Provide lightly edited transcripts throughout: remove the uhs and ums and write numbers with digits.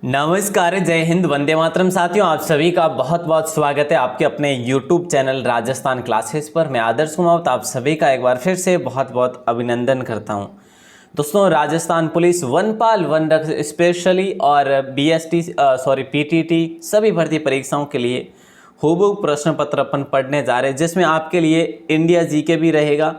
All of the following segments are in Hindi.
नमस्कार, जय हिंद, वंदे मातरम। साथियों, आप सभी का बहुत बहुत स्वागत है आपके अपने YouTube चैनल राजस्थान क्लासेस पर। मैं आदर्श कुमावत आप सभी का एक बार फिर से बहुत बहुत अभिनंदन करता हूं। दोस्तों, राजस्थान पुलिस वनपाल वन रक्षक स्पेशली और पीटीटी सभी भर्ती परीक्षाओं के लिए हूबहू प्रश्न पत्र अपन पढ़ने जा रहे हैं, जिसमें आपके लिए इंडिया जीके भी रहेगा,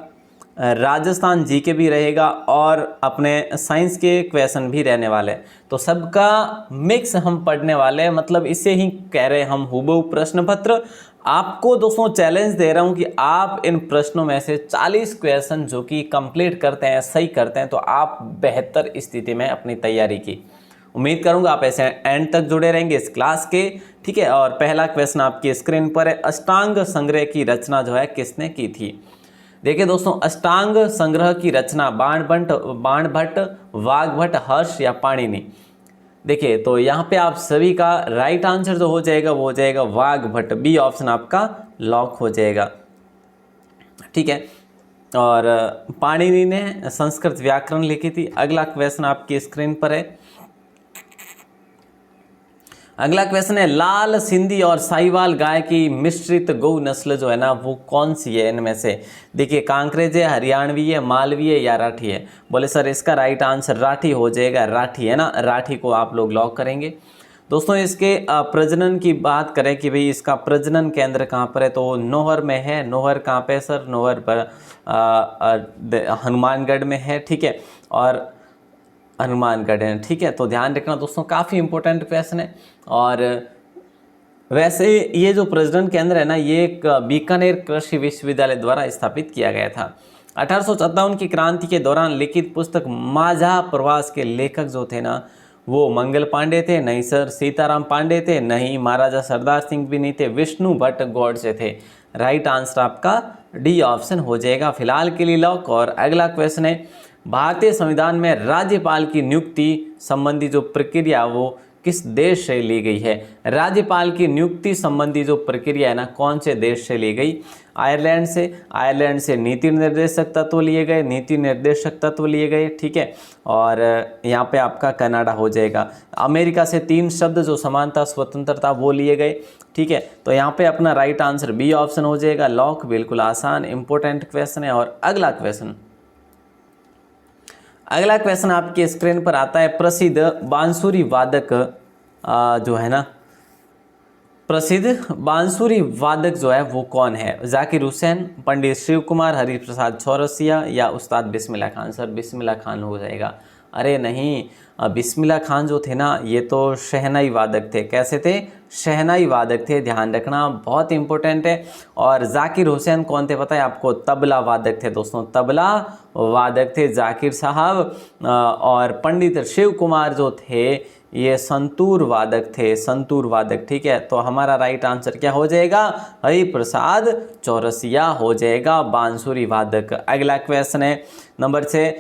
राजस्थान जीके भी रहेगा और अपने साइंस के क्वेश्चन भी रहने वाले हैं। तो सबका मिक्स हम पढ़ने वाले हैं, मतलब इसे ही कह रहे हैं हम हूबहू प्रश्न पत्र। आपको दोस्तों चैलेंज दे रहा हूं कि आप इन प्रश्नों में से 40 क्वेश्चन जो कि कंप्लीट करते हैं, सही करते हैं, तो आप बेहतर स्थिति में अपनी तैयारी की उम्मीद करूंगा। आप ऐसे एंड तक जुड़े रहेंगे इस क्लास के, ठीक है। और पहला क्वेश्चन आपकी स्क्रीन पर है, अष्टांग संग्रह की रचना जो है किसने की थी। देखिए दोस्तों, अष्टांग संग्रह की रचना बाणभट्ट, वाग्भट, हर्ष या पाणिनि। देखिए तो यहाँ पे आप सभी का राइट आंसर जो हो जाएगा वो हो जाएगा वाग्भट। बी ऑप्शन आपका लॉक हो जाएगा, ठीक है। और पाणिनि ने संस्कृत व्याकरण लिखी थी। अगला क्वेश्चन आपकी स्क्रीन पर है। अगला क्वेश्चन है, लाल सिंधी और साहिवाल गाय की मिश्रित गौ नस्ल जो है ना वो कौन सी है इनमें से। देखिए, कांकरेज है, हरियाणवी है, मालवी है या राठी है। बोले सर इसका राइट आंसर राठी हो जाएगा। राठी है ना, राठी को आप लोग लॉक करेंगे। दोस्तों, इसके प्रजनन की बात करें कि भाई इसका प्रजनन केंद्र कहाँ पर है, तो नौहर में है। नौहर कहाँ पे है सर? नौहर पर हनुमानगढ़ में है, ठीक है। और हनुमानगढ़ है, ठीक है। तो ध्यान रखना दोस्तों, काफ़ी इंपॉर्टेंट क्वेश्चन है। और वैसे ये जो प्रजनन केंद्र है ना, ये एक बीकानेर कृषि विश्वविद्यालय द्वारा स्थापित किया गया था। 1857 की क्रांति के दौरान लिखित पुस्तक माझा प्रवास के लेखक जो थे ना वो मंगल पांडे थे, नहीं सर। सीताराम पांडे थे, नहीं। महाराजा सरदार सिंह भी नहीं थे। विष्णु भट्ट गौड़से थे। राइट आंसर आपका डी ऑप्शन हो जाएगा फिलहाल के लिए लॉक। और अगला क्वेश्चन है, भारतीय संविधान में राज्यपाल की नियुक्ति संबंधी जो प्रक्रिया वो किस देश से ली गई है। राज्यपाल की नियुक्ति संबंधी जो प्रक्रिया है ना कौन से देश से ली गई? आयरलैंड से। आयरलैंड से नीति निर्देशक तत्व लिए गए, नीति निर्देशक तत्व लिए गए, ठीक है। और यहाँ पे आपका कनाडा हो जाएगा। अमेरिका से 3 शब्द जो समानता, स्वतंत्रता वो लिए गए, ठीक है। तो यहाँ पे अपना राइट आंसर बी ऑप्शन हो जाएगा लॉक। बिल्कुल आसान इंपॉर्टेंट क्वेश्चन है। और अगला क्वेश्चन आपकी स्क्रीन पर आता है, प्रसिद्ध बांसुरी वादक जो है ना, प्रसिद्ध बांसुरी वादक जो है वो कौन है? जाकिर हुसैन, पंडित शिव कुमार, हरिप्रसाद चौरसिया या उस्ताद बिस्मिल्लाह खान। सर बिस्मिल्लाह खान हो जाएगा। अरे नहीं, बिस्मिल्लाह खान जो थे ना ये तो शहनाई वादक थे। कैसे थे? शहनाई वादक थे। ध्यान रखना, बहुत इंपॉर्टेंट है। और जाकिर हुसैन कौन थे पता है आपको? तबला वादक थे दोस्तों, तबला वादक थे जाकिर साहब। और पंडित शिव कुमार जो थे ये संतूर वादक थे, संतूर वादक, ठीक है। तो हमारा राइट आंसर क्या हो जाएगा? हरिप्रसाद चौरसिया हो जाएगा बांसुरी वादक। अगला क्वेश्चन है नंबर 6,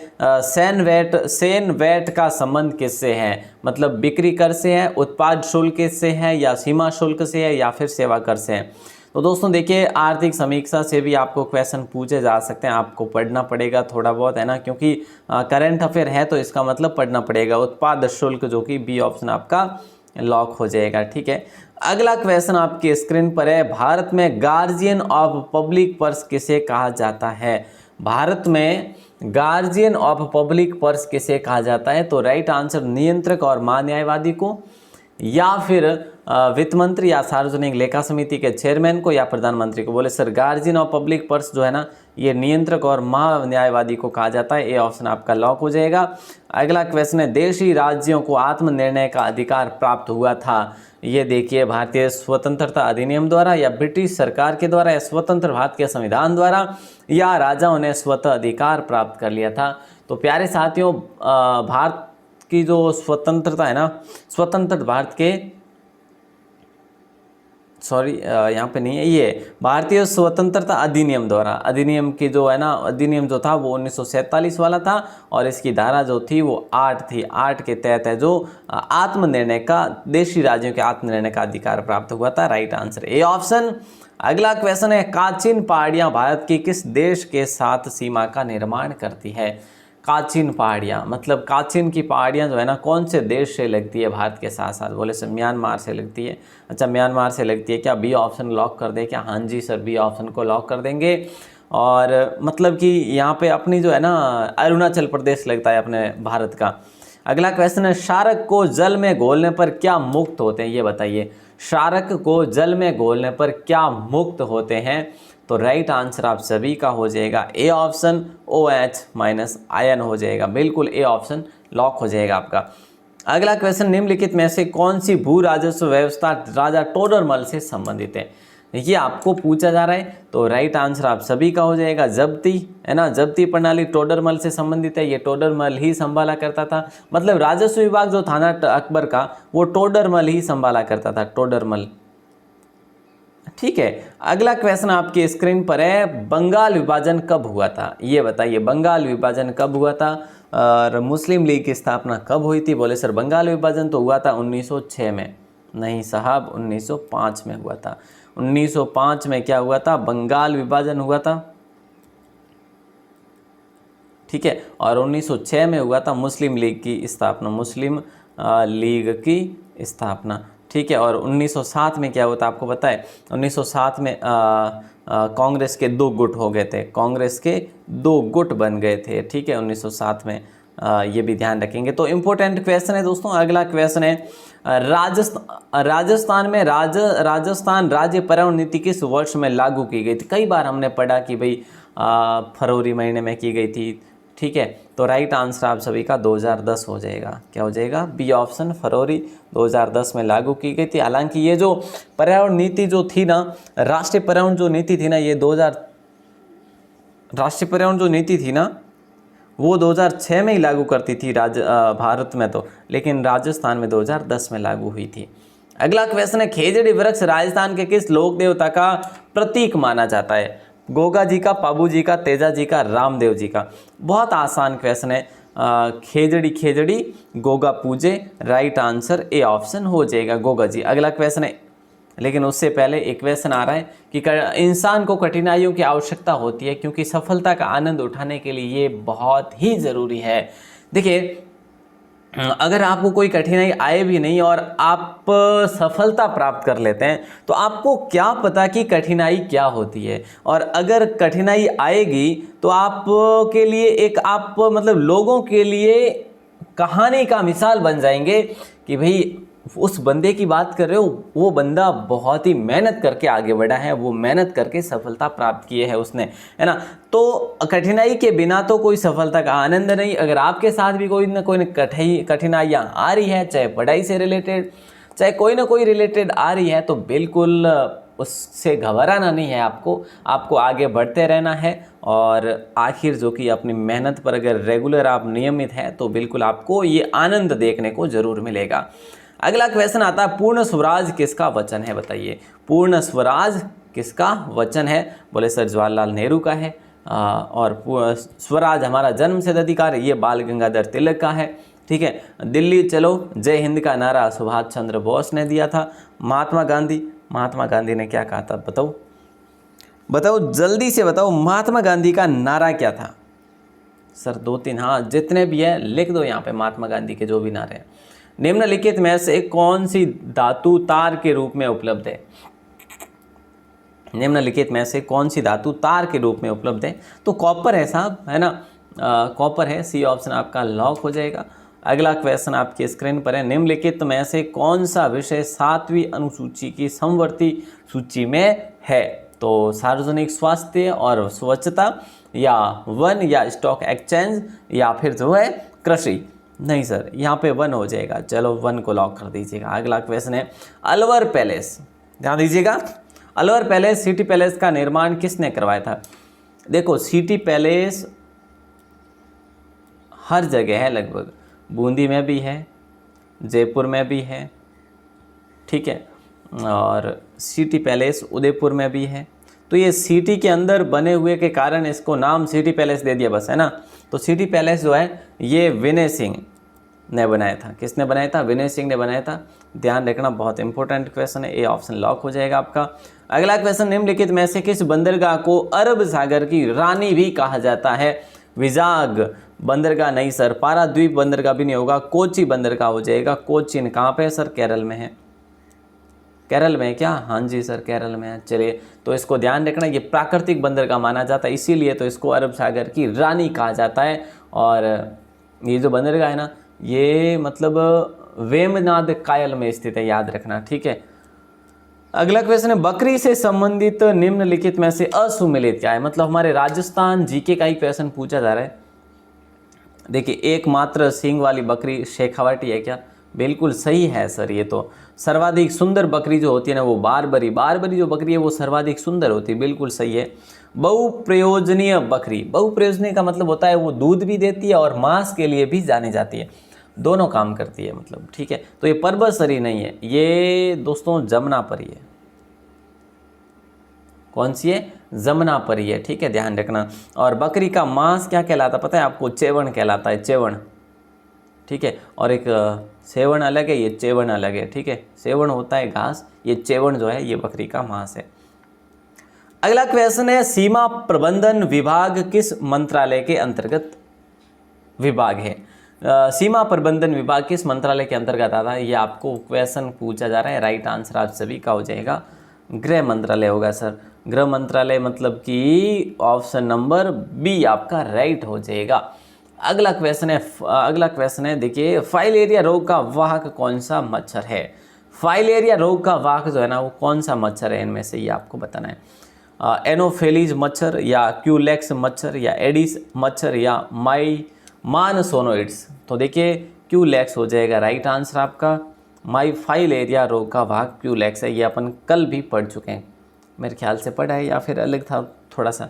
सेन वैट का संबंध किससे है? मतलब बिक्री कर से है, उत्पाद शुल्क से है या सीमा शुल्क से है या फिर सेवा कर से है। तो दोस्तों देखिए, आर्थिक समीक्षा से भी आपको क्वेश्चन पूछे जा सकते हैं। आपको पढ़ना पड़ेगा थोड़ा बहुत, है ना, क्योंकि करंट अफेयर है तो इसका मतलब पढ़ना पड़ेगा। उत्पाद शुल्क जो कि बी ऑप्शन आपका लॉक हो जाएगा, ठीक है। अगला क्वेश्चन आपकी स्क्रीन पर है, भारत में गार्जियन ऑफ पब्लिक पर्स किसे कहा जाता है? भारत में गार्जियन ऑफ पब्लिक पर्स किसे कहा जाता है? तो राइट आंसर नियंत्रक और महान्यायवादी को, या फिर वित्त मंत्री या सार्वजनिक लेखा समिति के चेयरमैन को, या प्रधानमंत्री को। बोले sir guardian of public purse जो है ना ये नियंत्रक और महान्यायवादी को कहा जाता है। ए ऑप्शन आपका लॉक हो जाएगा। अगला क्वेश्चन है, देशी राज्यों को आत्मनिर्णय का अधिकार प्राप्त हुआ था। ये देखिए, भारतीय स्वतंत्रता अधिनियम द्वारा या ब्रिटिश सरकार के द्वारा या स्वतंत्र भारत के संविधान द्वारा या राजाओं ने स्वतः अधिकार प्राप्त कर लिया था। तो प्यारे साथियों, भारत की जो स्वतंत्रता है ना, स्वतंत्र भारत के यहाँ पे नहीं है, ये भारतीय स्वतंत्रता अधिनियम द्वारा, अधिनियम की जो है ना, अधिनियम जो था वो 1947 वाला था। और इसकी धारा जो थी वो 8 थी। 8 के तहत है जो आत्मनिर्णय का, देशी राज्यों के आत्मनिर्णय का अधिकार प्राप्त हुआ था। Right answer A option. अगला क्वेश्चन है, काचिन पहाड़ियाँ भारत की किस देश के साथ सीमा का निर्माण करती है? काचिन पहाड़ियाँ, मतलब काचिन की पहाड़ियाँ जो है ना कौन से देश से लगती है भारत के साथ साथ? बोले सर म्यांमार से लगती है। अच्छा म्यांमार से लगती है क्या? बी ऑप्शन लॉक कर दे क्या? हाँ जी सर, बी ऑप्शन को लॉक कर देंगे। और मतलब कि यहाँ पे अपनी जो है ना अरुणाचल प्रदेश लगता है अपने भारत का। अगला क्वेश्चन है, शार्क को जल में घोलने पर क्या मुक्त होते हैं, ये बताइए। शार्क को जल में घोलने पर क्या मुक्त होते हैं? तो राइट आंसर आप सभी का हो जाएगा ए ऑप्शन, OH- आयन हो जाएगा। बिल्कुल ए ऑप्शन लॉक हो जाएगा आपका। अगला क्वेश्चन, निम्नलिखित में से कौन सी भू राजस्व व्यवस्था राजा टोडरमल से संबंधित है? ये आपको पूछा जा रहा है, तो राइट आंसर आप सभी का हो जाएगा जब्ती, है ना। जब्ती प्रणाली टोडरमल से संबंधित है, ये टोडरमल ही संभाला करता था। मतलब राजस्व विभाग जो था ना अकबर का, वो टोडरमल ही संभाला करता था, टोडरमल। ठीक है, अगला क्वेश्चन आपकी स्क्रीन पर है, बंगाल विभाजन कब हुआ था? ये बताइए, बंगाल विभाजन कब हुआ था और मुस्लिम लीग की स्थापना कब हुई थी? बोले सर बंगाल विभाजन तो हुआ था 1906 में। नहीं साहब, 1905 में हुआ था। 1905 में क्या हुआ था? बंगाल विभाजन हुआ था। ठीक है, और 1906 में हुआ था मुस्लिम लीग की स्थापना, मुस्लिम लीग की स्थापना। ठीक है, और 1907 में क्या हुआ था आपको पता है? 1907 में कांग्रेस के 2 गुट हो गए थे, कांग्रेस के 2 गुट बन गए थे। ठीक है, 1907 में ये भी ध्यान रखेंगे। तो इम्पोर्टेंट क्वेश्चन है दोस्तों। अगला क्वेश्चन है, राजस्थान में राजस्थान राज्य पर्यावरण नीति किस वर्ष में लागू की गई थी? कई बार हमने पढ़ा कि भाई फरवरी महीने में की गई थी। ठीक है, तो राइट आंसर आप सभी का 2010 हो जाएगा। क्या हो जाएगा? बी ऑप्शन, फरवरी 2010 में लागू की गई थी। हालांकि ये जो पर्यावरण नीति जो थी ना, राष्ट्रीय पर्यावरण जो नीति थी ना, ये राष्ट्रीय पर्यावरण जो नीति थी ना, वो 2006 में ही लागू करती थी भारत में तो, लेकिन राजस्थान में 2010 में लागू हुई थी। अगला क्वेश्चन है, खेजड़ी वृक्ष राजस्थान के किस लोक देवता का प्रतीक माना जाता है? गोगा जी का, पाबू जी का, तेजा जी का, रामदेव जी का? बहुत आसान क्वेश्चन है। खेजड़ी गोगा पूजे, राइट आंसर ए ऑप्शन हो जाएगा, गोगा जी। अगला क्वेश्चन है, लेकिन उससे पहले एक क्वेश्चन आ रहा है कि इंसान को कठिनाइयों की आवश्यकता होती है क्योंकि सफलता का आनंद उठाने के लिए ये बहुत ही ज़रूरी है। देखिए, अगर आपको कोई कठिनाई आए भी नहीं और आप सफलता प्राप्त कर लेते हैं, तो आपको क्या पता कि कठिनाई क्या होती है। और अगर कठिनाई आएगी तो आपके लिए आप मतलब लोगों के लिए कहानी का मिसाल बन जाएंगे कि भाई उस बंदे की बात कर रहे हो, वो बंदा बहुत ही मेहनत करके आगे बढ़ा है, वो मेहनत करके सफलता प्राप्त की है उसने, है ना। तो कठिनाई के बिना तो कोई सफलता का आनंद नहीं। अगर आपके साथ भी कोई ना कोई कठिनाइयाँ आ रही है, चाहे पढ़ाई से रिलेटेड, चाहे कोई ना कोई रिलेटेड आ रही है, तो बिल्कुल उससे घबराना नहीं है। आपको आगे बढ़ते रहना है। और आखिर जो कि अपनी मेहनत पर अगर रेगुलर आप नियमित हैं, तो बिल्कुल आपको ये आनंद देखने को ज़रूर मिलेगा। अगला क्वेश्चन आता है, पूर्ण स्वराज किसका वचन है? बताइए, पूर्ण स्वराज किसका वचन है? बोले सर जवाहरलाल नेहरू का है। और स्वराज हमारा जन्मसिद्ध अधिकार है, ये बाल गंगाधर तिलक का है। ठीक है, दिल्ली चलो जय हिंद का नारा सुभाष चंद्र बोस ने दिया था। महात्मा गांधी ने क्या कहा था? बताओ जल्दी से बताओ, महात्मा गांधी का नारा क्या था? सर 2-3, हाँ जितने भी है लिख दो यहाँ पे, महात्मा गांधी के जो भी नारे हैं। निम्नलिखित में से कौन सी धातु तार के रूप में उपलब्ध है? निम्नलिखित में से कौन सी धातु तार के रूप में उपलब्ध है? तो कॉपर है साहब, है ना। कॉपर है, सी ऑप्शन आपका लॉक हो जाएगा। अगला क्वेश्चन आपकी स्क्रीन पर है, निम्नलिखित में से कौन सा विषय 7वीं अनुसूची की समवर्ती सूची में है? तो सार्वजनिक स्वास्थ्य और स्वच्छता, या वन, या स्टॉक एक्सचेंज, या फिर जो है कृषि? नहीं सर, यहाँ पे 1 हो जाएगा। चलो 1 को लॉक कर दीजिएगा। अगला क्वेश्चन है, अलवर पैलेस, ध्यान दीजिएगा, अलवर पैलेस, सिटी पैलेस का निर्माण किसने करवाया था? देखो सिटी पैलेस हर जगह है लगभग, बूंदी में भी है, जयपुर में भी है, ठीक है, और सिटी पैलेस उदयपुर में भी है। तो ये सिटी के अंदर बने हुए के कारण इसको नाम सिटी पैलेस दे दिया बस, है ना। तो सिटी पैलेस जो है ये विनय सिंह ने बनाया था। किसने बनाया था? विनय सिंह ने बनाया था। ध्यान रखना, बहुत इंपॉर्टेंट क्वेश्चन है, ए ऑप्शन लॉक हो जाएगा आपका। अगला क्वेश्चन, निम्नलिखित में से किस बंदरगाह को अरब सागर की रानी भी कहा जाता है? विजाग, बंदरगाह नहीं सर, पाराद्वीप बंदरगाह भी नहीं होगा, कोची बंदरगाह हो जाएगा। कोचीन कहाँ पे है सर? केरल में है। केरल में है क्या? हाँ जी सर, केरल में है। चलिए, तो इसको ध्यान रखना, ये प्राकृतिक बंदरगाह माना जाता है, इसीलिए तो इसको अरब सागर की रानी कहा जाता है। और ये जो बंदरगाह है ना, ये मतलब वेमनाद कायल में स्थित है, याद रखना, ठीक है। अगला क्वेश्चन है, बकरी से संबंधित निम्नलिखित में से असुमेलित क्या है? मतलब हमारे राजस्थान जीके का ही क्वेश्चन पूछा जा रहा है। देखिए, एकमात्र सींग वाली बकरी शेखावाटी है क्या? बिल्कुल सही है सर। ये तो सर्वाधिक सुंदर बकरी जो होती है ना, वो बारबरी जो बकरी है वो सर्वाधिक सुंदर होती है, बिल्कुल सही है। बहुप्रयोजनीय बकरी, बहुप्रयोजनीय का मतलब होता है वो दूध भी देती है और मांस के लिए भी जानी जाती है, दोनों काम करती है मतलब, ठीक है। तो ये परबतसरी नहीं है, ये दोस्तों जमुनापरी है। कौन सी है? जमुनापरी है, ठीक है, ध्यान रखना। और बकरी का मांस क्या कहलाता पता है आपको? चेवण कहलाता है, चेवण, ठीक है। और एक सेवण अलग है, ये चेवण अलग है, ठीक है। सेवण होता है घास, ये चेवण जो है ये बकरी का मांस है। अगला क्वेश्चन है, सीमा प्रबंधन विभाग किस मंत्रालय के अंतर्गत विभाग है? सीमा प्रबंधन विभाग किस मंत्रालय के अंतर्गत आता है? ये आपको क्वेश्चन पूछा जा रहा है। राइट आंसर आप सभी का हो जाएगा गृह मंत्रालय होगा सर। गृह मंत्रालय मतलब कि ऑप्शन नंबर बी आपका राइट हो जाएगा। अगला क्वेश्चन है, देखिए, फाइलेरिया रोग का वाहक कौन सा मच्छर है? फाइलेरिया रोग का वाहक जो है ना, वो कौन सा मच्छर है? इनमें से ये आपको बताना है। एनोफेलीज मच्छर, या क्यूलेक्स मच्छर, या एडिस मच्छर, या मानसोनोइड्स। तो देखिए, क्यूलेक्स हो जाएगा राइट आंसर आपका। फाइलेरिया रोग का वाहक क्यूलेक्स है, ये अपन कल भी पढ़ चुके हैं, मेरे ख्याल से पढ़ा है, या फिर अलग था थोड़ा सा।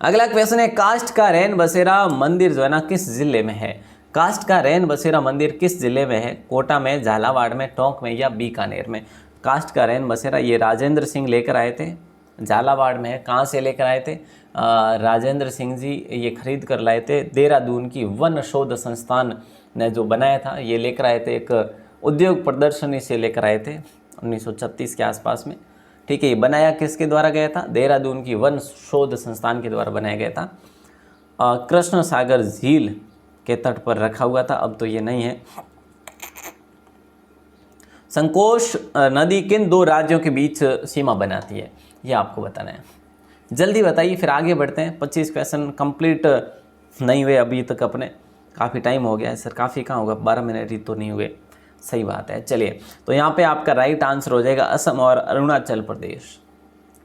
अगला क्वेश्चन है, काष्ठ का रैन बसेरा मंदिर जो है ना, किस जिले में है? काष्ठ का रैन बसेरा मंदिर किस जिले में है? कोटा में, झालावाड़ में, टोंक में, या बीकानेर में? काष्ठ का रैन बसेरा ये राजेंद्र सिंह लेकर आए थे, झालावाड़ में है। कहाँ से लेकर आए थे? राजेंद्र सिंह जी ये खरीद कर लाए थे, देहरादून की वन शोध संस्थान ने जो बनाया था, ये लेकर आए थे, एक उद्योग प्रदर्शनी से लेकर आए थे 1936 के आसपास में, ठीक है। ये बनाया किसके द्वारा गया था? देहरादून की वन शोध संस्थान के द्वारा बनाया गया था। कृष्ण सागर झील के तट पर रखा हुआ था, अब तो ये नहीं है। संकोश नदी किन दो राज्यों के बीच सीमा बनाती है? ये आपको बताना है, जल्दी बताइए, फिर आगे बढ़ते हैं। 25 क्वेश्चन कंप्लीट नहीं हुए अभी तक अपने, काफ़ी टाइम हो गया है सर। काफ़ी कहाँ होगा, 12 मिनट ही तो नहीं हुए, सही बात है। चलिए, तो यहाँ पे आपका राइट आंसर हो जाएगा असम और अरुणाचल प्रदेश,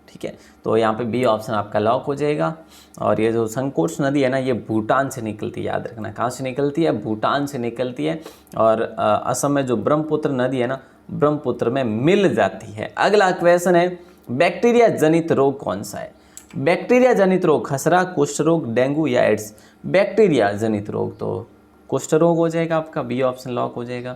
ठीक है। तो यहाँ पे बी ऑप्शन आपका लॉक हो जाएगा। और ये जो संकोच नदी है ना, ये भूटान से निकलती है, याद रखना। कहाँ से निकलती है? भूटान से निकलती है। और असम में जो ब्रह्मपुत्र नदी है ना, ब्रह्मपुत्र में मिल जाती है। अगला क्वेश्चन है, बैक्टीरिया जनित रोग कौन सा है? बैक्टीरिया जनित रोग, खसरा, कुष्ठ रोग, डेंगू, या एड्स? बैक्टीरिया जनित रोग तो कुष्ठ रोग हो जाएगा आपका, बी ऑप्शन लॉक हो जाएगा।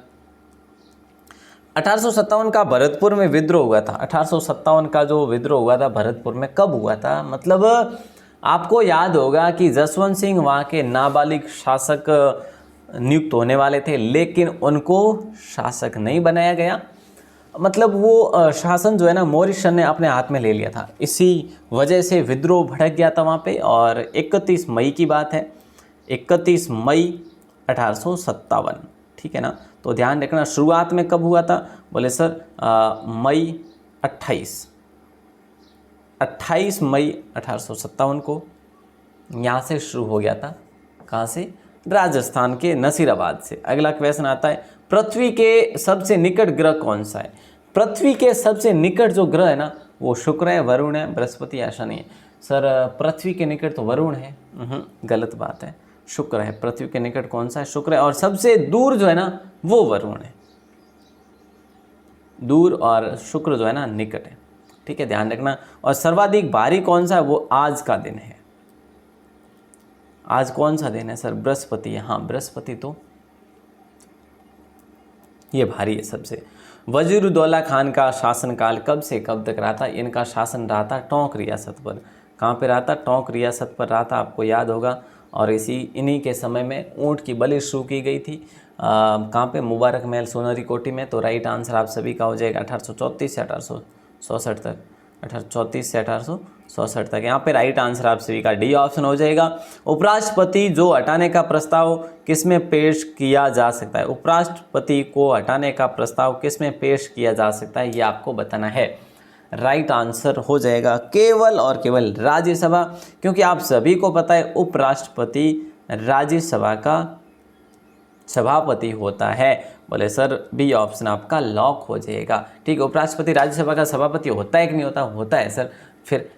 1857 का भरतपुर में विद्रोह हुआ था। 1857 का जो विद्रोह हुआ था भरतपुर में, कब हुआ था? मतलब आपको याद होगा कि जसवंत सिंह वहाँ के नाबालिग शासक नियुक्त होने वाले थे, लेकिन उनको शासक नहीं बनाया गया। मतलब वो शासन जो है ना, मॉरिसन ने अपने हाथ में ले लिया था, इसी वजह से विद्रोह भड़क गया था वहाँ पे। और 31 मई की बात है, 31 मई 1857, ठीक है ना। तो ध्यान रखना, शुरुआत में कब हुआ था? बोले सर मई 28 मई 1857 को यहाँ से शुरू हो गया था। कहाँ से? राजस्थान के नसीराबाद से। अगला क्वेश्चन आता है, पृथ्वी के सबसे निकट ग्रह कौन सा है? पृथ्वी के सबसे निकट जो ग्रह है ना, वो शुक्र है, वरुण है, बृहस्पति या शनि है? सर पृथ्वी के निकट तो वरुण है, गलत बात है, शुक्र है। पृथ्वी के निकट कौन सा है? शुक्र है। और सबसे दूर जो है ना, वो वरुण है, दूर, और शुक्र जो है ना निकट है, ठीक है, ध्यान रखना। और सर्वाधिक भारी कौन सा है? वो आज का दिन है। आज कौन सा दिन है सर? बृहस्पति है, हाँ बृहस्पति तो ये भारी है सबसे। वजीरुद्दौला खान का शासनकाल कब से कब तक रहा था? इनका शासन रहा था टोंक रियासत पर। कहाँ पे रहा था? टोंक रियासत पर रहा था, आपको याद होगा। और इन्हीं के समय में ऊँट की बलि शुरू की गई थी। कहाँ पे? मुबारक महल सोनरी कोठी में। तो राइट आंसर आप सभी का हो जाएगा 1834 से 1864 तक, 1834 से 67 तक। यहाँ पे राइट आंसर आप सभी का डी ऑप्शन हो जाएगा। उपराष्ट्रपति जो हटाने का प्रस्ताव किसमें पेश किया जा सकता है? उपराष्ट्रपति को हटाने का प्रस्ताव किसमें पेश किया जा सकता है, ये आपको बताना है। राइट आंसर हो जाएगा केवल और केवल राज्यसभा, क्योंकि आप सभी को पता है उपराष्ट्रपति राज्यसभा का सभापति होता है। बोले सर बी ऑप्शन आपका लॉक हो जाएगा। ठीक है, उपराष्ट्रपति राज्यसभा का सभापति होता है कि नहीं होता? होता है सर।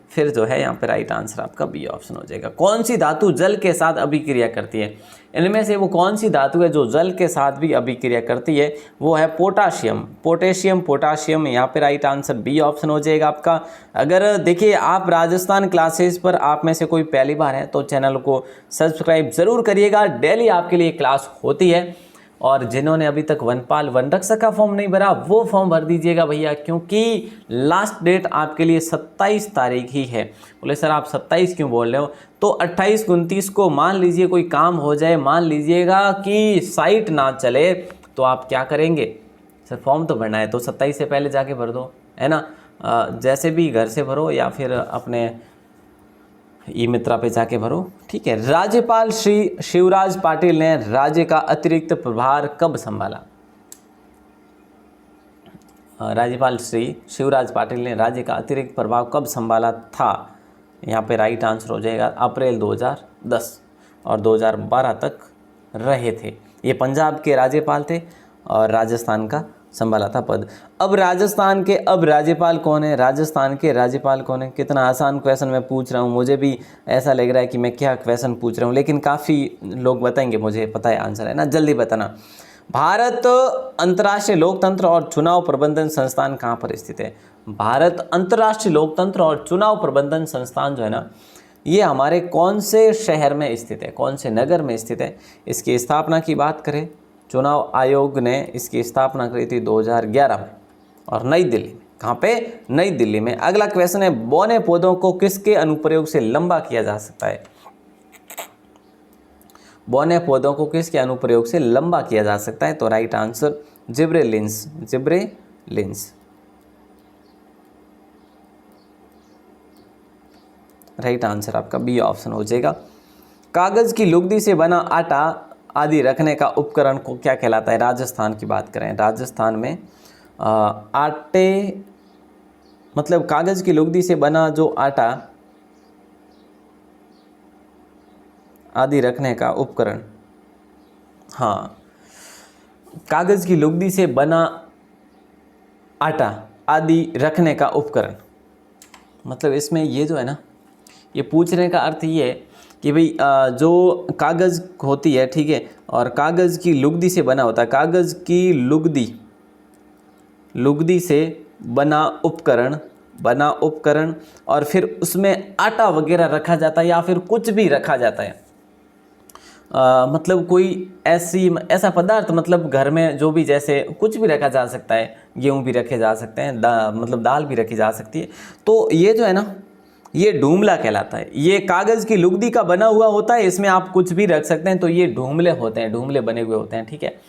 फिर जो है यहाँ पे राइट आंसर आपका बी ऑप्शन हो जाएगा। कौन सी धातु जल के साथ अभिक्रिया करती है? इनमें से वो कौन सी धातु है जो जल के साथ भी अभिक्रिया करती है? वो है पोटाशियम। पोटाशियम यहाँ पे राइट आंसर बी ऑप्शन हो जाएगा आपका। अगर देखिए आप राजस्थान क्लासेस पर आप में से कोई पहली बार है तो चैनल को सब्सक्राइब जरूर करिएगा। डेली आपके लिए क्लास होती है। और जिन्होंने अभी तक वनपाल वन रक्षक का फॉर्म नहीं भरा वो फॉर्म भर दीजिएगा भैया, क्योंकि लास्ट डेट आपके लिए 27 तारीख ही है। बोले सर आप 27 क्यों बोल रहे हो? तो 28 29 को मान लीजिए कोई काम हो जाए, मान लीजिएगा कि साइट ना चले, तो आप क्या करेंगे? सर फॉर्म तो भरना है तो 27 से पहले जाके भर दो, है ना। जैसे भी घर से भरो या फिर अपने ई मित्रा पे जाके भरो। ठीक है, राज्यपाल श्री शिवराज पाटिल ने राज्य का अतिरिक्त प्रभार कब संभाला? राज्यपाल श्री शिवराज पाटिल ने राज्य का अतिरिक्त प्रभार कब संभाला था? यहाँ पे राइट आंसर हो जाएगा अप्रैल 2010 और 2012 तक रहे थे। ये पंजाब के राज्यपाल थे और राजस्थान का संभाला था पद। अब राजस्थान के राज्यपाल कौन है? राजस्थान के राज्यपाल कौन है? कितना आसान क्वेश्चन मैं पूछ रहा हूँ, मुझे भी ऐसा लग रहा है कि मैं क्या क्वेश्चन पूछ रहा हूँ, लेकिन काफ़ी लोग बताएंगे, मुझे पता है आंसर, है ना। जल्दी बताना। भारत अंतर्राष्ट्रीय लोकतंत्र और चुनाव प्रबंधन संस्थान कहाँ पर स्थित है? भारत अंतर्राष्ट्रीय लोकतंत्र और चुनाव प्रबंधन संस्थान जो है ना, ये हमारे कौन से शहर में स्थित है, कौन से नगर में स्थित है? इसकी स्थापना की बात करें, चुनाव आयोग ने इसकी स्थापना करी थी 2011 में और नई दिल्ली में। कहाँ पे? नई दिल्ली में। अगला क्वेश्चन है, बौने पौधों को किसके अनुप्रयोग से लंबा किया जा सकता है? बौने पौधों को किसके अनुप्रयोग से लंबा किया जा सकता है? तो right answer gibberellins. Right answer आपका बी ऑप्शन हो जाएगा। कागज की लुगदी से बना आटा आदि रखने का उपकरण को क्या कहलाता है? राजस्थान की बात करें, राजस्थान में आटे मतलब कागज की लुगदी से बना जो आटा आदि रखने का उपकरण, हाँ, कागज की लुगदी से बना आटा आदि रखने का उपकरण, मतलब इसमें ये जो है ना, ये पूछने का अर्थ ये है कि भाई जो कागज़ होती है, ठीक है, और कागज़ की लुगदी से बना होता है, कागज़ की लुगदी से बना उपकरण और फिर उसमें आटा वगैरह रखा जाता है या फिर कुछ भी रखा जाता है। मतलब कोई ऐसा पदार्थ, मतलब घर में जो भी, जैसे कुछ भी रखा जा सकता है, गेहूँ भी रखे जा सकते हैं, मतलब दाल भी रखी जा सकती है। तो ये जो है ना, ये ढूमला कहलाता है। ये कागज़ की लुगदी का बना हुआ होता है, इसमें आप कुछ भी रख सकते हैं, तो ये ढूमले होते हैं, ढूमले बने हुए होते हैं। ठीक है,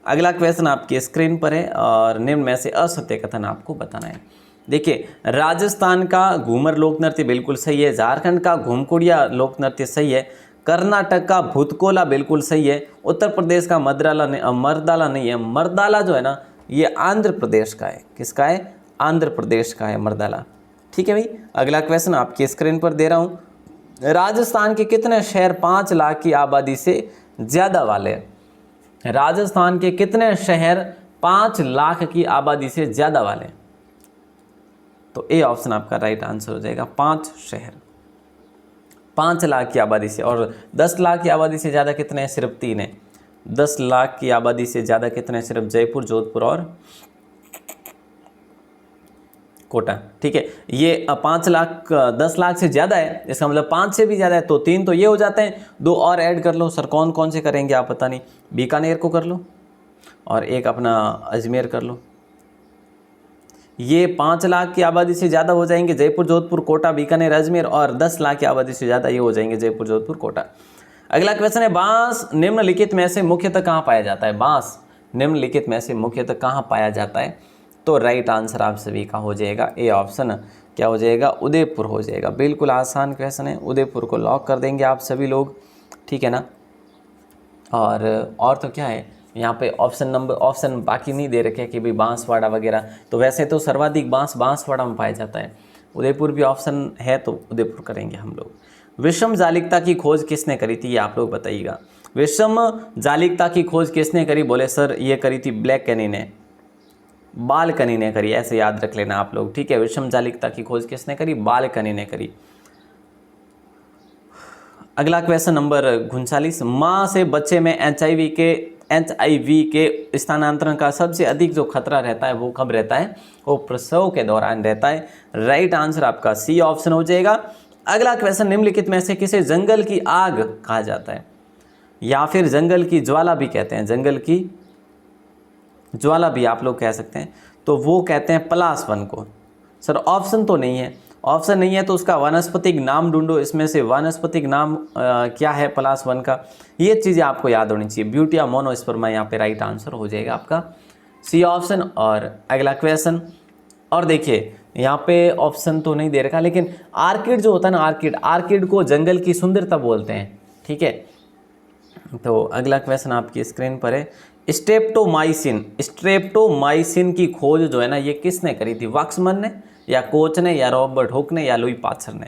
अगला क्वेश्चन आपकी स्क्रीन पर है और निम्न में से असत्य कथन आपको बताना है। देखिए, राजस्थान का घूमर लोक नृत्य बिल्कुल सही है, झारखंड का घूमकुड़िया लोक नृत्य सही है, कर्नाटक का भूतकोला बिल्कुल सही है, उत्तर प्रदेश का मरदाला नहीं है। मरदाला जो है ना, ये आंध्र प्रदेश का है। किसका है? आंध्र प्रदेश का है मरदाला। ठीक है भाई, अगला क्वेश्चन आपकी स्क्रीन पर दे रहा हूँ। राजस्थान के कितने शहर 5 लाख की आबादी से ज़्यादा वाले हैं? राजस्थान के कितने शहर 5 लाख की आबादी से ज़्यादा वाले हैं? तो ए ऑप्शन आपका राइट आंसर हो जाएगा। 5 शहर 5 लाख की आबादी से। और 10 लाख की आबादी से ज़्यादा कितने हैं? सिर्फ 3 है। 10 लाख की आबादी से ज़्यादा कितने हैं? सिर्फ जयपुर, जोधपुर और कोटा। ठीक है, ये 5 लाख 10 लाख से ज़्यादा है, इसका मतलब 5 से भी ज़्यादा है, तो 3 तो ये हो जाते हैं, 2 और ऐड कर लो। सर कौन कौन से करेंगे आप? पता नहीं, बीकानेर को कर लो और एक अपना अजमेर कर लो। ये 5 लाख की आबादी से ज़्यादा हो जाएंगे जयपुर, जोधपुर, कोटा, बीकानेर, अजमेर, और 10 लाख की आबादी से ज़्यादा ये हो जाएंगे जयपुर, जोधपुर, कोटा। अगला क्वेश्चन है, बांस निम्नलिखित में से मुख्यतः कहाँ पाया जाता है? बांस निम्नलिखित में से मुख्यतः कहाँ पाया जाता है? तो राइट आंसर आप सभी का हो जाएगा ए ऑप्शन। क्या हो जाएगा, उदयपुर हो जाएगा। बिल्कुल आसान क्वेश्चन है, उदयपुर को लॉक कर देंगे आप सभी लोग, ठीक है ना। और तो क्या है यहाँ पे ऑप्शन बाकी नहीं दे रखे कि भाई बांसवाड़ा वगैरह, तो वैसे तो सर्वाधिक बांसवाड़ा में पाया जाता है, उदयपुर भी ऑप्शन है तो उदयपुर करेंगे हम लोग। विषम जालिकता की खोज किसने करी थी, ये आप लोग बताइएगा। विषम जालिकता की खोज किसने करी, बोले सर ये करी थी ब्लैक कैनी ने, बालकनी ने करी, ऐसे याद रख लेना आप लोग, ठीक है। विषम जालिकता की खोज किसने करी, बालकनी ने करी। अगला क्वेश्चन नंबर 39, माँ से बच्चे में HIV के स्थानांतरण का सबसे अधिक जो खतरा रहता है वो कब रहता है, वो प्रसव के दौरान रहता है। राइट आंसर आपका सी ऑप्शन हो जाएगा। अगला क्वेश्चन, निम्नलिखित में से किसे जंगल की आग कहा जाता है, या फिर जंगल की ज्वाला भी कहते हैं, जंगल की ज्वाला भी आप लोग कह सकते हैं, तो वो कहते हैं पलासवन को। सर ऑप्शन तो नहीं है, ऑप्शन नहीं है तो उसका वानस्पतिक नाम ढूंढो, इसमें से वानस्पतिक नाम क्या है पलासवन का, ये चीज़ें आपको याद होनी चाहिए। ब्यूटिया मोनोस्पर्मा यहाँ पे राइट आंसर हो जाएगा आपका सी ऑप्शन। और अगला क्वेश्चन, और देखिए यहाँ पे ऑप्शन तो नहीं दे रखा, लेकिन आर्किड जो होता है ना, आर्किड को जंगल की सुंदरता बोलते हैं, ठीक है। तो अगला क्वेश्चन आपकी स्क्रीन पर है, स्ट्रेप्टोमाइसिन की खोज जो है ना ये किसने करी थी, वाक्समन ने या कोच ने या रॉबर्ट हुक ने या लुई पाश्चर ने।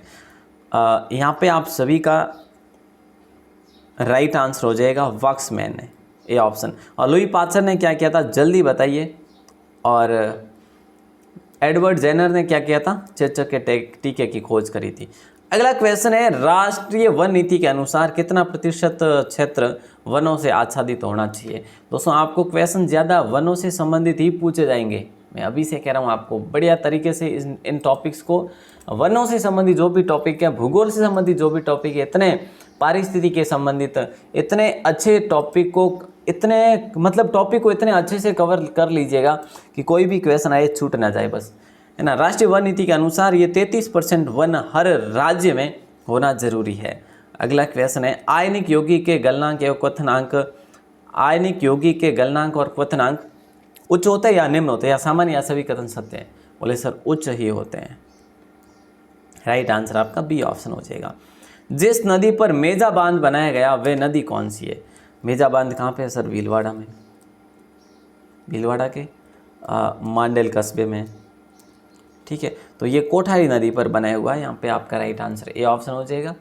यहाँ पे आप सभी का राइट आंसर हो जाएगा वाक्समैन ने, ये ऑप्शन। और लुई पाश्चर ने क्या किया था, जल्दी बताइए। और एडवर्ड जेनर ने क्या किया था, चेचक के टीके की खोज करी थी। अगला क्वेश्चन है, राष्ट्रीय वन नीति के अनुसार कितना प्रतिशत क्षेत्र वनों से आच्छादित होना चाहिए। दोस्तों आपको क्वेश्चन ज़्यादा वनों से संबंधित ही पूछे जाएंगे, मैं अभी से कह रहा हूँ आपको बढ़िया तरीके से इन टॉपिक्स को, वनों से संबंधित जो भी टॉपिक है, भूगोल से संबंधित जो भी टॉपिक है, इतने पारिस्थितिकी के संबंधित इतने अच्छे टॉपिक को, टॉपिक को इतने अच्छे से कवर कर लीजिएगा कि कोई भी क्वेश्चन आए छूट ना जाए बस, है ना। राष्ट्रीय वन नीति के अनुसार ये 33% वन हर राज्य में होना जरूरी है। अगला क्वेश्चन है, आयनिक यौगिक के गलनांक एवं क्वथनांक और क्वथनांक उच्च होते हैं या निम्न होते हैं या सामान्य या सभी कथन सत्य हैं। बोले सर उच्च ही होते हैं। राइट आंसर आपका बी ऑप्शन हो जाएगा। जिस नदी पर मेजा बांध बनाया गया वह नदी कौन सी है। मेजा बांध कहाँ पे है सर, भीलवाड़ा में, भीलवाड़ा के मांडल कस्बे में, ठीक है। तो ये कोठारी नदी पर बनाया हुआ है, यहाँ पे आपका राइट आंसर ए ऑप्शन हो जाएगा।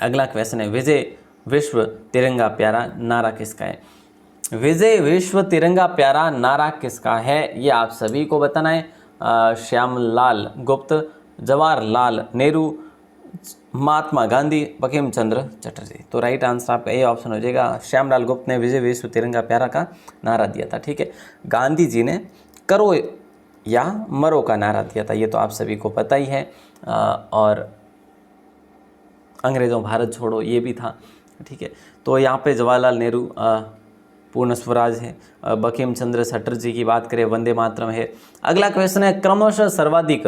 अगला क्वेश्चन है, विजय विश्व तिरंगा प्यारा नारा किसका है। विजय विश्व तिरंगा प्यारा नारा किसका है, ये आप सभी को बताना है। श्यामलाल गुप्त, जवाहरलाल नेहरू, महात्मा गांधी, बंकिम चंद्र चटर्जी। तो राइट आंसर आपका ए ऑप्शन हो जाएगा। श्यामलाल गुप्त ने विजय विश्व तिरंगा प्यारा का नारा दिया था, ठीक है। गांधी जी ने करो या मरो का नारा दिया था, ये तो आप सभी को पता ही है। और अंग्रेज़ों भारत छोड़ो ये भी था, ठीक है। तो यहाँ पे जवाहरलाल नेहरू पूर्ण स्वराज है। बंकिम चंद्र चटर्जी की बात करें वंदे मातरम है। अगला क्वेश्चन है, क्रमशः सर्वाधिक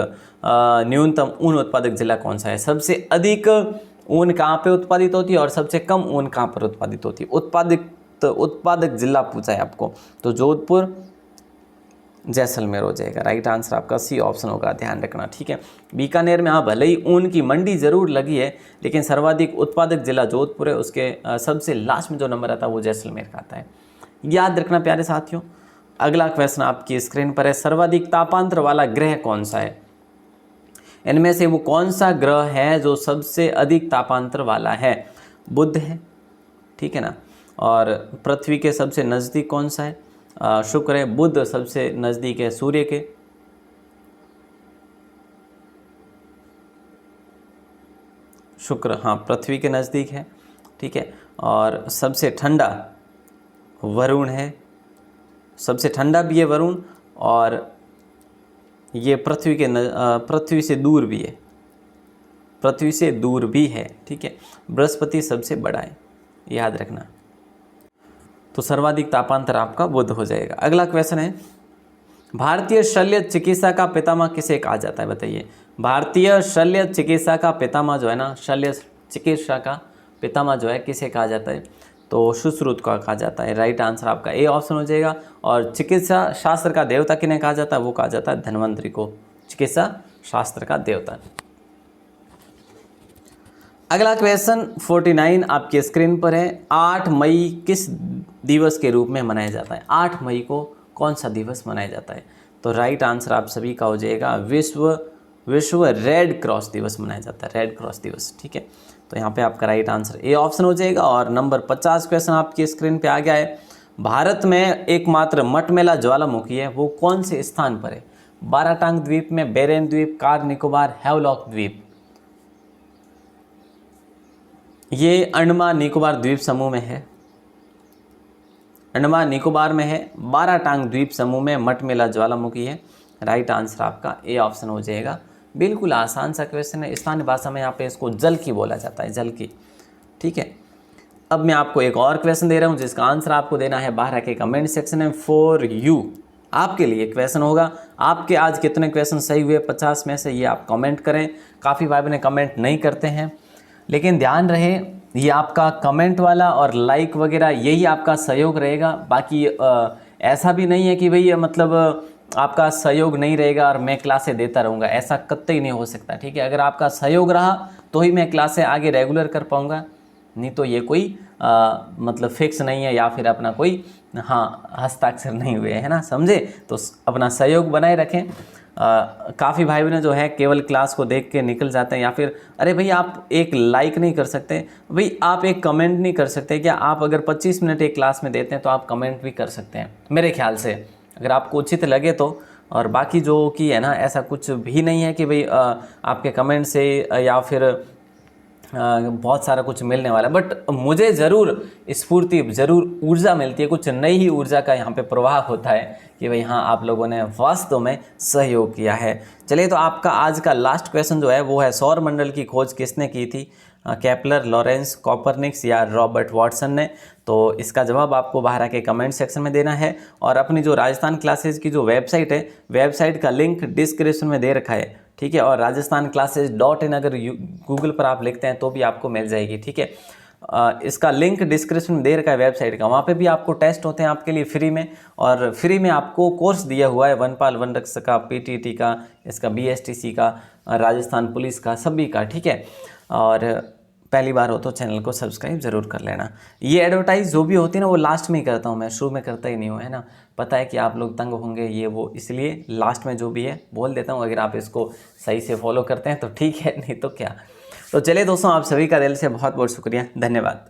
न्यूनतम ऊन उत्पादक जिला कौन सा है। सबसे अधिक ऊन कहाँ पे उत्पादित होती है और सबसे कम ऊन कहाँ पर उत्पादित होती है। उत्पादक जिला पूछा है आपको, तो जोधपुर जैसलमेर हो जाएगा। राइट आंसर आपका सी ऑप्शन होगा, ध्यान रखना, ठीक है। बीकानेर में हाँ भले ही ऊन की मंडी जरूर लगी है, लेकिन सर्वाधिक उत्पादक जिला जोधपुर है, उसके सबसे लास्ट में जो नंबर आता है वो जैसलमेर का आता है, याद रखना प्यारे साथियों। अगला क्वेश्चन आपकी स्क्रीन पर है, सर्वाधिक तापांतर वाला ग्रह कौन सा है। इनमें से वो कौन सा ग्रह है जो सबसे अधिक तापांतर वाला है। बुध है, ठीक है ना। और पृथ्वी के सबसे नज़दीक कौन सा है, शुक्र है। बुध सबसे नज़दीक है सूर्य के, शुक्र हाँ पृथ्वी के नज़दीक है, ठीक है। और सबसे ठंडा वरुण है, सबसे ठंडा भी है वरुण, और ये पृथ्वी से दूर भी है, पृथ्वी से दूर भी है, ठीक है। बृहस्पति सबसे बड़ा है, याद रखना। तो सर्वाधिक तापांतर आपका बुध हो जाएगा। अगला क्वेश्चन है, भारतीय शल्य चिकित्सा का पितामह किसे कहा जाता है, बताइए। भारतीय शल्य चिकित्सा का पितामह जो है ना, शल्य चिकित्सा का पितामह जो है किसे कहा जाता है। तो सुश्रुत का कहा जाता है। राइट आंसर आपका ए ऑप्शन हो जाएगा। और चिकित्सा शास्त्र का देवता किन्हें कहा जाता है? वो कहा जाता है धन्वंतरि को, चिकित्सा शास्त्र का देवता। अगला क्वेश्चन 49 आपके स्क्रीन पर है। 8 मई किस दिवस के रूप में मनाया जाता है? 8 मई को कौन सा दिवस मनाया जाता है? तो राइट आंसर आप सभी का हो जाएगा विश्व रेड क्रॉस दिवस मनाया जाता है, रेड क्रॉस दिवस। ठीक है, तो यहाँ पे आपका राइट आंसर ए ऑप्शन हो जाएगा। और नंबर 50 क्वेश्चन आपकी स्क्रीन पे आ गया है। भारत में एकमात्र मटमेला ज्वालामुखी है, वो कौन से स्थान पर है? बाराटांग द्वीप में, बेरेन द्वीप, कार निकोबार, हैवलॉक द्वीप। ये अंडमान निकोबार द्वीप समूह में है, अंडमान निकोबार में है, बाराटांग द्वीप समूह में मटमेला ज्वालामुखी है। राइट आंसर आपका ए ऑप्शन हो जाएगा। बिल्कुल आसान सा क्वेश्चन है। स्थानीय भाषा में यहाँ पे इसको जल की बोला जाता है, जल की। ठीक है, अब मैं आपको एक और क्वेश्चन दे रहा हूँ जिसका आंसर आपको देना है बाहर के कमेंट सेक्शन में। फॉर यू, आपके लिए क्वेश्चन होगा। आपके आज कितने क्वेश्चन सही हुए 50 में से, ये आप कमेंट करें। काफ़ी भाई बहन कमेंट नहीं करते हैं, लेकिन ध्यान रहे ये आपका कमेंट वाला और लाइक वगैरह यही आपका सहयोग रहेगा। बाकी ऐसा भी नहीं है कि भाई मतलब आपका सहयोग नहीं रहेगा और मैं क्लासें देता रहूँगा, ऐसा कतई नहीं हो सकता। ठीक है, अगर आपका सहयोग रहा तो ही मैं क्लासें आगे रेगुलर कर पाऊँगा, नहीं तो ये कोई मतलब फिक्स नहीं है या फिर अपना कोई हस्ताक्षर नहीं हुए, है ना, समझे। तो अपना सहयोग बनाए रखें। काफ़ी भाई बहन जो है केवल क्लास को देख के निकल जाते हैं, या फिर अरे भाई आप एक लाइक नहीं कर सकते, भाई आप एक कमेंट नहीं कर सकते क्या? आप अगर 25 मिनट एक क्लास में देते हैं तो आप कमेंट भी कर सकते हैं मेरे ख्याल से, अगर आपको उचित लगे तो। और बाकी जो कि है ना, ऐसा कुछ भी नहीं है कि भाई आपके कमेंट से या फिर बहुत सारा कुछ मिलने वाला है, बट मुझे ज़रूर स्फूर्ति, ज़रूर ऊर्जा मिलती है, कुछ नई ही ऊर्जा का यहाँ पे प्रवाह होता है कि भाई हाँ आप लोगों ने वास्तव में सहयोग किया है। चलिए, तो आपका आज का लास्ट क्वेश्चन जो है वो है, सौर मंडल की खोज किसने की थी? केपलर, लॉरेंस, कॉपरनिक्स या रॉबर्ट वाटसन ने? तो इसका जवाब आपको बाहर आके कमेंट सेक्शन में देना है। और अपनी जो राजस्थान क्लासेज की जो वेबसाइट है, वेबसाइट का लिंक डिस्क्रिप्शन में दे रखा है। ठीक है, और rajasthanclasses.in अगर गूगल पर आप लिखते हैं तो भी आपको मिल जाएगी। ठीक है, इसका लिंक डिस्क्रिप्शन में दे रखा है वेबसाइट का, वहाँ पे भी आपको टेस्ट होते हैं आपके लिए फ्री में। और फ्री में आपको कोर्स दिया हुआ है वनपाल वनरक्षक का, पीटीटी का, इसका बीएसटीसी का, राजस्थान पुलिस का, सभी का। ठीक है, और पहली बार हो तो चैनल को सब्सक्राइब जरूर कर लेना। ये एडवर्टाइज जो भी होती है ना वो लास्ट में ही करता हूँ मैं, शुरू में करता ही नहीं हूँ, है ना। पता है कि आप लोग तंग होंगे ये वो, इसलिए लास्ट में जो भी है बोल देता हूँ। अगर आप इसको सही से फॉलो करते हैं तो ठीक है, नहीं तो क्या। तो चलिए दोस्तों, आप सभी का दिल से बहुत बहुत शुक्रिया, धन्यवाद।